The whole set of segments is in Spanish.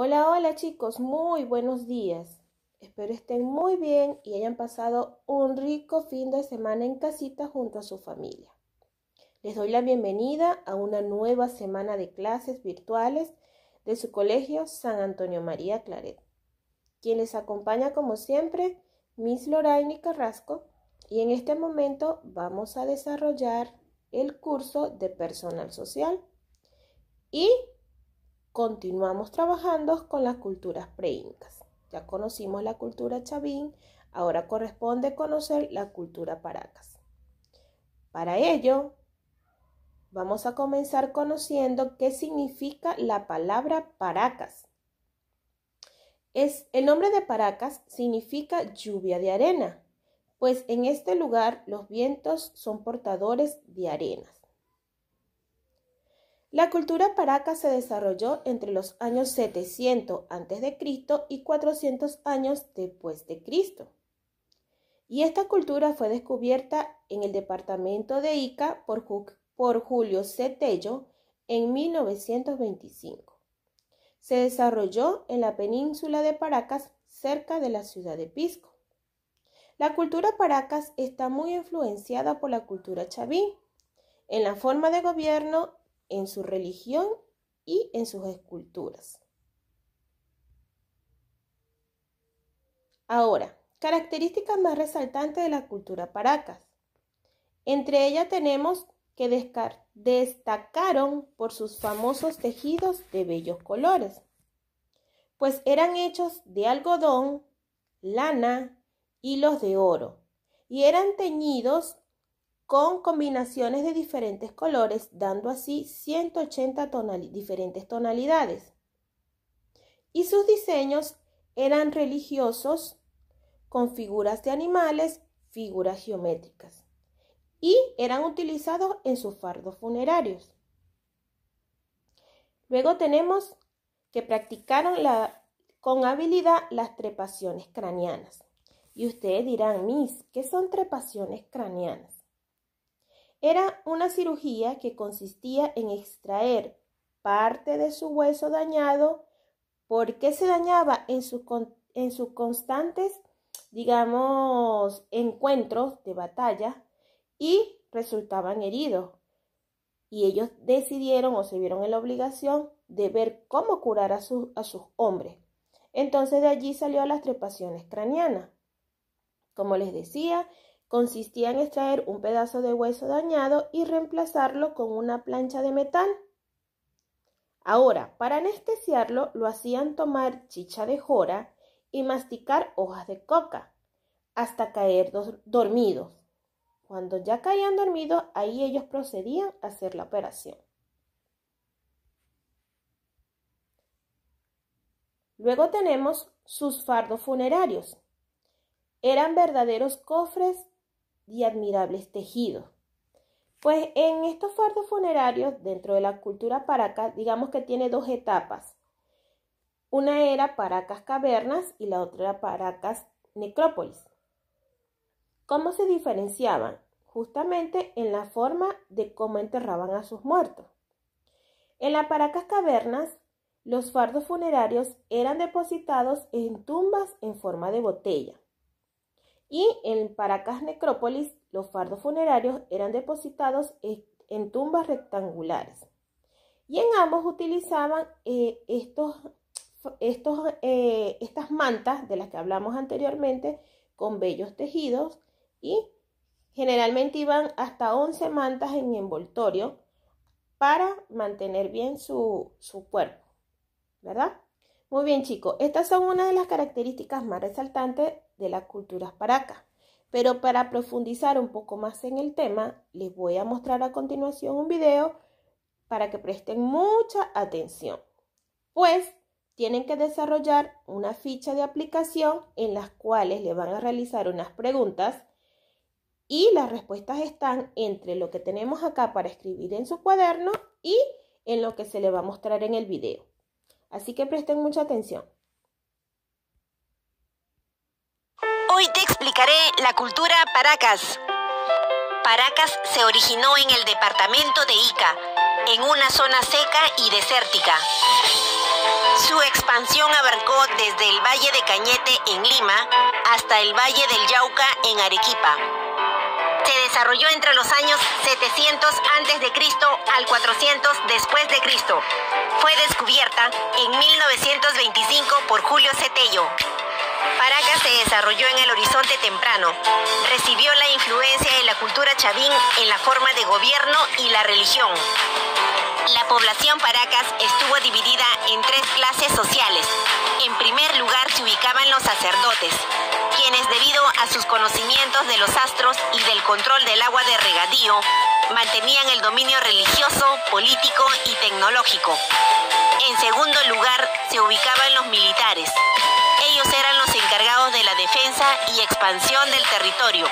Hola, hola chicos, muy buenos días. Espero estén muy bien y hayan pasado un rico fin de semana en casita junto a su familia. Les doy la bienvenida a una nueva semana de clases virtuales de su colegio San Antonio María Claret. Quien les acompaña como siempre, Miss Loraine Carrasco, y en este momento vamos a desarrollar el curso de personal social y continuamos trabajando con las culturas preincas. Ya conocimos la cultura chavín, ahora corresponde conocer la cultura paracas. Para ello, vamos a comenzar conociendo qué significa la palabra paracas. El nombre de Paracas significa lluvia de arena, pues en este lugar los vientos son portadores de arenas. La cultura paraca se desarrolló entre los años 700 a.C. y 400 años después de Cristo. Y esta cultura fue descubierta en el departamento de Ica por Julio C. Tello en 1925. Se desarrolló en la península de Paracas, cerca de la ciudad de Pisco. La cultura paracas está muy influenciada por la cultura chavín, en la forma de gobierno, en su religión y en sus esculturas. Ahora, características más resaltantes de la cultura paracas. Entre ellas tenemos que destacaron por sus famosos tejidos de bellos colores, pues eran hechos de algodón, lana, hilos de oro, y eran teñidos con combinaciones de diferentes colores, dando así 180 diferentes tonalidades. Y sus diseños eran religiosos, con figuras de animales, figuras geométricas, y eran utilizados en sus fardos funerarios. Luego tenemos que practicaron con habilidad las trepaciones craneanas. Y ustedes dirán, Miss, ¿qué son trepaciones craneanas? Era una cirugía que consistía en extraer parte de su hueso dañado. ¿Por qué se dañaba? En sus constantes, encuentros de batalla, y resultaban heridos. Y ellos decidieron o se vieron en la obligación de ver cómo curar a sus hombres. Entonces de allí salió las trepaciones craneanas. Como les decía, consistía en extraer un pedazo de hueso dañado y reemplazarlo con una plancha de metal. Ahora, para anestesiarlo, lo hacían tomar chicha de jora y masticar hojas de coca hasta caer dormidos. Cuando ya caían dormidos, ahí ellos procedían a hacer la operación. Luego tenemos sus fardos funerarios. Eran verdaderos cofres y admirables tejidos. Pues en estos fardos funerarios, dentro de la cultura paraca, digamos que tiene dos etapas. Una era Paracas Cavernas y la otra era Paracas Necrópolis. ¿Cómo se diferenciaban? Justamente en la forma de cómo enterraban a sus muertos. En la Paracas Cavernas, los fardos funerarios eran depositados en tumbas en forma de botella. Y en Paracas Necrópolis, los fardos funerarios eran depositados en tumbas rectangulares. Y en ambos utilizaban estas mantas de las que hablamos anteriormente, con bellos tejidos, y generalmente iban hasta 11 mantas en envoltorio para mantener bien su cuerpo, ¿verdad? Muy bien, chicos, estas son una de las características más resaltantes de las culturas paracas. Pero para profundizar un poco más en el tema, les voy a mostrar a continuación un video para que presten mucha atención. Pues tienen que desarrollar una ficha de aplicación en las cuales le van a realizar unas preguntas y las respuestas están entre lo que tenemos acá para escribir en su cuaderno y en lo que se le va a mostrar en el video. Así que presten mucha atención. Hoy te explicaré la cultura Paracas. Paracas se originó en el departamento de Ica, en una zona seca y desértica. Su expansión abarcó desde el Valle de Cañete en Lima hasta el Valle del Yauca en Arequipa. Se desarrolló entre los años 700 a.C. al 400 después de Cristo. Fue descubierta en 1925 por Julio Cetello. Paracas se desarrolló en el Horizonte temprano. Recibió la influencia de la cultura chavín en la forma de gobierno y la religión. La población Paracas estuvo dividida en 3 clases sociales. En primer lugar se ubicaban los sacerdotes, quienes debido a sus conocimientos de los astros y del control del agua de regadío, mantenían el dominio religioso, político y tecnológico. En segundo lugar se ubicaban los militares. Ellos eran los encargados de la defensa y expansión del territorio.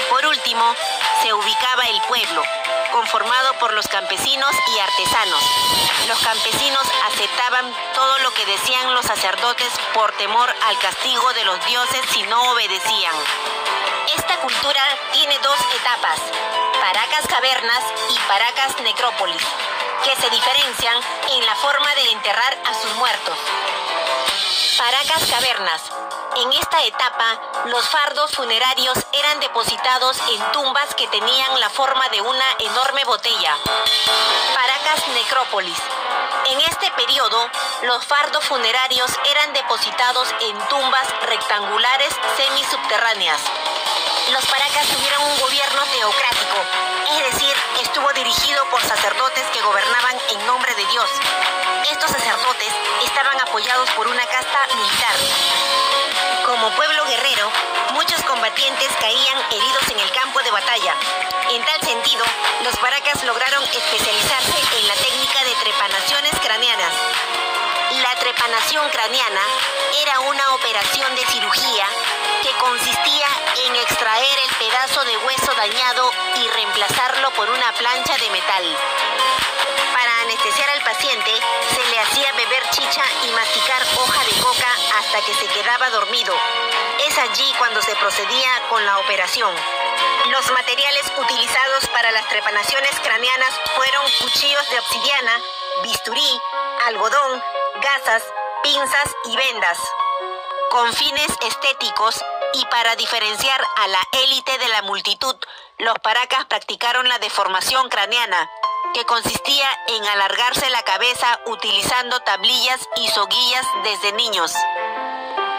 Por último, se ubicaba el pueblo, conformado por los campesinos y artesanos. Los campesinos aceptaban todo lo que decían los sacerdotes por temor al castigo de los dioses si no obedecían. Esta cultura tiene 2 etapas, Paracas Cavernas y Paracas Necrópolis, que se diferencian en la forma de enterrar a sus muertos. Paracas Cavernas. En esta etapa, los fardos funerarios eran depositados en tumbas que tenían la forma de una enorme botella. Paracas Necrópolis. En este periodo, los fardos funerarios eran depositados en tumbas rectangulares semisubterráneas. Los Paracas tuvieron un gobierno teocrático, es decir, estuvo dirigido por sacerdotes que gobernaban en nombre de Dios. Estos sacerdotes estaban apoyados por una casta militar. Como pueblo guerrero, muchos combatientes caían heridos en el campo de batalla. En tal sentido, los Paracas lograron especializarse en la técnica de trepanaciones craneanas. La trepanación craneana era una operación de cirugía que consistía en extraer el pedazo de hueso dañado y reemplazarlo por una plancha de metal. Para anestesiar al paciente, se le hacía beber chicha y masticar hoja de coca hasta que se quedaba dormido. Es allí cuando se procedía con la operación. Los materiales utilizados para las trepanaciones craneanas fueron cuchillos de obsidiana, bisturí, algodón, gasas, pinzas y vendas. Con fines estéticos y para diferenciar a la élite de la multitud, los Paracas practicaron la deformación craneana, que consistía en alargarse la cabeza utilizando tablillas y soguillas desde niños.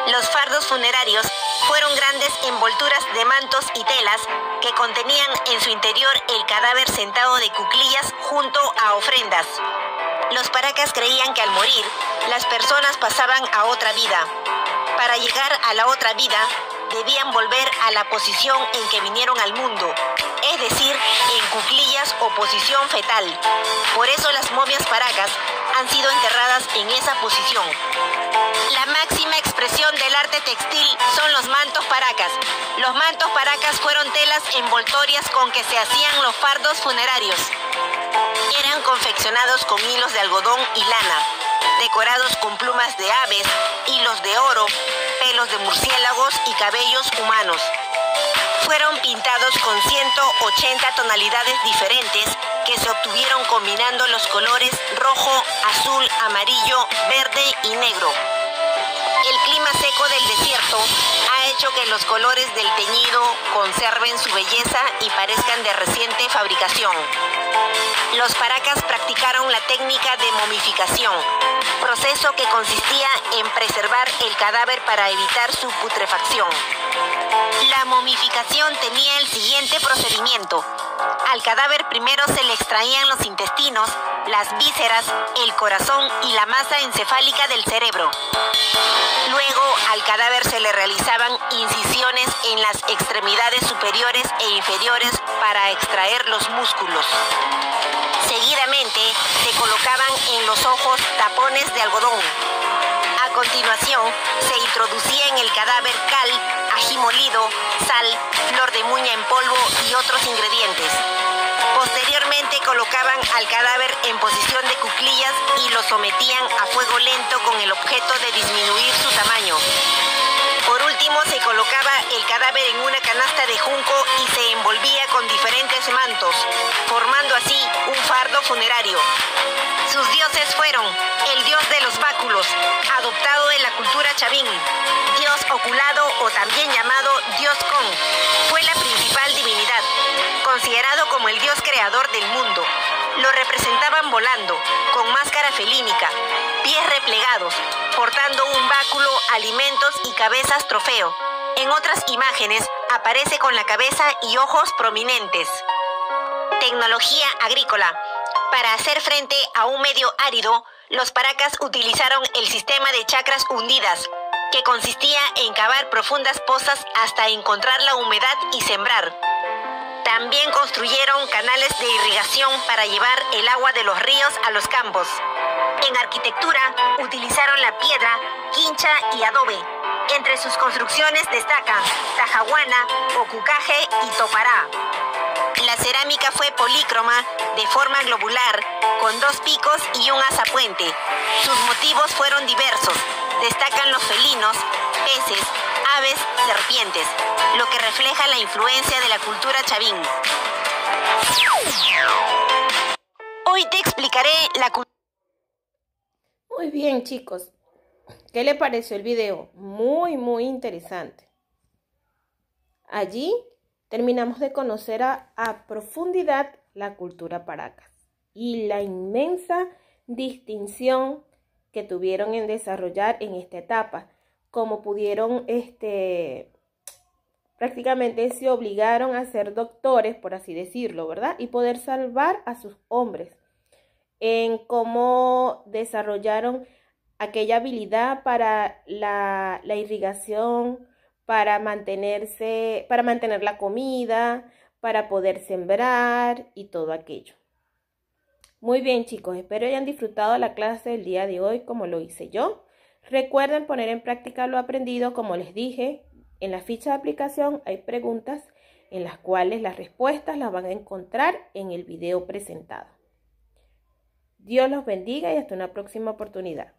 Los fardos funerarios fueron grandes envolturas de mantos y telas que contenían en su interior el cadáver sentado de cuclillas junto a ofrendas. Los Paracas creían que al morir, las personas pasaban a otra vida. Para llegar a la otra vida, debían volver a la posición en que vinieron al mundo, es decir, en cuclillas o posición fetal. Por eso las momias Paracas han sido enterradas en esa posición. La máxima expresión del arte textil son los mantos Paracas. Los mantos Paracas fueron telas envoltorias con que se hacían los fardos funerarios. Eran confeccionados con hilos de algodón y lana, decorados con plumas de aves, hilos de oro, pelos de murciélagos y cabellos humanos. Fueron pintados con 180 tonalidades diferentes que se obtuvieron combinando los colores rojo, azul, amarillo, verde y negro. El clima seco del desierto ha hecho que los colores del teñido conserven su belleza y parezcan de reciente fabricación. Los Paracas practicaron la técnica de momificación, proceso que consistía en preservar el cadáver para evitar su putrefacción. La momificación tenía el siguiente procedimiento. Al cadáver primero se le extraían los intestinos, las vísceras, el corazón y la masa encefálica del cerebro. Luego, al cadáver se le realizaban incisiones en las extremidades superiores e inferiores para extraer los músculos. Seguidamente, se colocaban en los ojos tapones de algodón. A continuación, se introducía en el cadáver cal, ají molido, sal, flor de muña en polvo y otros ingredientes. Posteriormente colocaban al cadáver en posición de cuclillas y lo sometían a fuego lento con el objeto de disminuir su tamaño. Por último, se colocaba el cadáver en una canasta de junco y se envolvía con diferentes mantos, formando así un fardo funerario. Sus dioses fueron el dios de los báculos, Chavin, dios oculado o también llamado dios Con, fue la principal divinidad, considerado como el dios creador del mundo. Lo representaban volando, con máscara felínica, pies replegados, portando un báculo, alimentos y cabezas trofeo. En otras imágenes aparece con la cabeza y ojos prominentes. Tecnología agrícola. Para hacer frente a un medio árido, los paracas utilizaron el sistema de chacras hundidas, que consistía en cavar profundas pozas hasta encontrar la humedad y sembrar. También construyeron canales de irrigación para llevar el agua de los ríos a los campos. En arquitectura, utilizaron la piedra, quincha y adobe. Entre sus construcciones destacan Tajahuana, Ocucaje y Topará. La cerámica fue polícroma, de forma globular, con 2 picos y un azapuente. Sus motivos fueron diversos. Destacan los felinos, peces, aves, serpientes, lo que refleja la influencia de la cultura chavín. Hoy te explicaré la cultura. Muy bien, chicos. ¿Qué le pareció el video? Muy interesante. Allí terminamos de conocer a profundidad la cultura paracas y la inmensa distinción que tuvieron en desarrollar en esta etapa. Como pudieron, prácticamente se obligaron a ser doctores, por así decirlo, ¿verdad? Y poder salvar a sus hombres. En cómo desarrollaron aquella habilidad para la irrigación, para mantener la comida, para poder sembrar y todo aquello. Muy bien, chicos, espero hayan disfrutado la clase del día de hoy como lo hice yo. Recuerden poner en práctica lo aprendido. Como les dije, en la ficha de aplicación hay preguntas en las cuales las respuestas las van a encontrar en el video presentado. Dios los bendiga y hasta una próxima oportunidad.